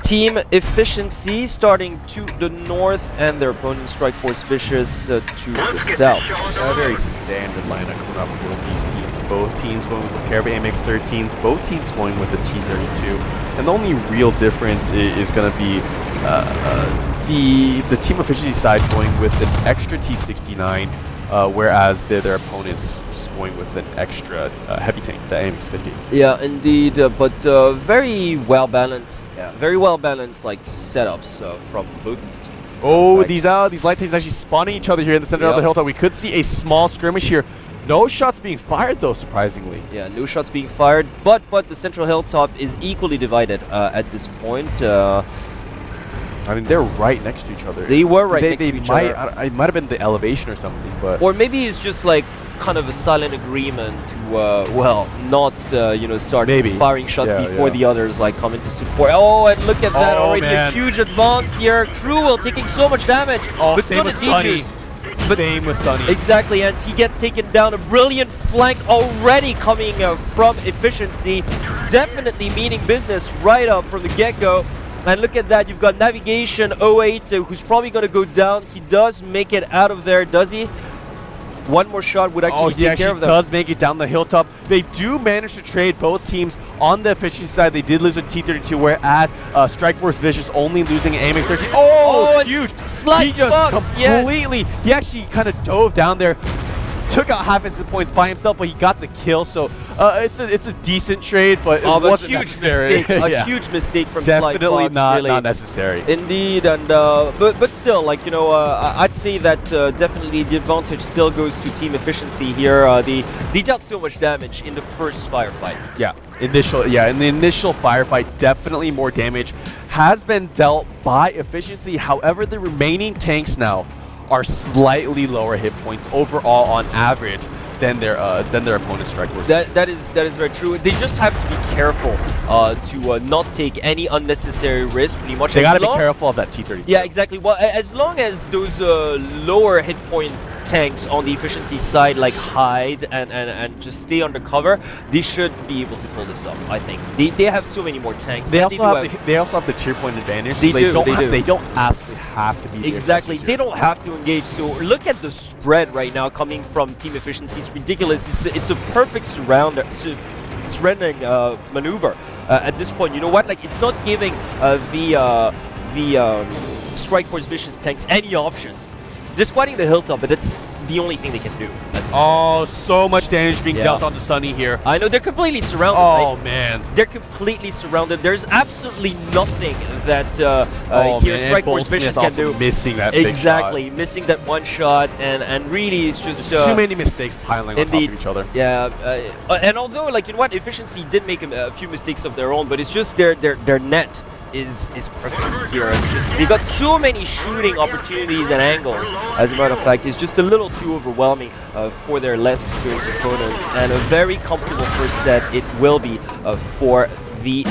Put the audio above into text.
Team Efficiency starting to the north, and their opponent Strike Force Vicious to the south. A very standard lineup coming off of both these teams. Both teams going with a pair of AMX-13s, both teams going with the T-32. And the only real difference is going to be the Team Efficiency side going with an extra T-69, whereas their opponents just going with an extra heavy tank, the AMX-50. Yeah, indeed, but very well balanced. Yeah, very well balanced like setups from both these teams. Oh, these light tanks actually spawning each other here in the center of the hilltop. We could see a small skirmish here. No shots being fired though, surprisingly. Yeah, no shots being fired, but the central hilltop is equally divided at this point. I mean, they're right next to each other. They were right next to each other. It might have been the elevation or something, but... Or maybe it's just like kind of a silent agreement to, well, not, you know, start firing shots before the others, like, come into support. Oh, and look at that already, a huge advance here. Cruel taking so much damage. Oh, but same with Sunny. Same with Sunny. Exactly, and he gets taken down. A brilliant flank already coming from Efficiency. Definitely meaning business right up from the get-go. And look at that, you've got Navigation 08, who's probably going to go down. He does make it out of there, does he? One more shot would actually take care of them. He does make it down the hilltop. They do manage to trade both teams on the Efficiency side. They did lose a T-32, whereas Strike Force Vicious only losing an AMX-13. Oh, huge! Slight he just completely, he actually kind of dove down there, took out half his points by himself, but he got the kill. So it's a decent trade, but it wasn't necessary. A huge mistake from Definitely Slight Fox, not necessary. Indeed, and but still, like, you know, I'd say that definitely the advantage still goes to Team Efficiency here. They dealt so much damage in the first firefight. Yeah, in the initial firefight, definitely more damage has been dealt by Efficiency. However, the remaining tanks now are slightly lower hit points overall on average than their opponent's Strike Force. That is very true. They just have to be careful to not take any unnecessary risk. Pretty much, they gotta be careful of that T-32. Yeah, exactly. Well, as long as those lower hit point tanks on the Efficiency side like hide and just stay under cover, they should be able to pull this off. I think they have so many more tanks. They also have the tier point advantage. They do. They don't absolutely have to be exactly. They don't have to engage. So look at the spread right now coming from Team Efficiency. It's ridiculous. It's a perfect surrounding maneuver at this point. You know what? Like, it's not giving the Strike Force Vicious tanks any options. They're squatting the hilltop, but that's the only thing they can do. Oh, so much damage being dealt onto Sunny here. I know, they're completely surrounded. Oh, man. They're completely surrounded. There's absolutely nothing that here Strike Force Vicious can do. Missing that big shot. Missing that one shot, and really it's just... too many mistakes piling on top of each other. Yeah, and although, like, you know what, Efficiency did make a few mistakes of their own, but it's just their net is perfect here. It's just, they got so many shooting opportunities and angles. As a matter of fact, it's just a little too overwhelming for their less experienced opponents, and a very comfortable first set it will be for the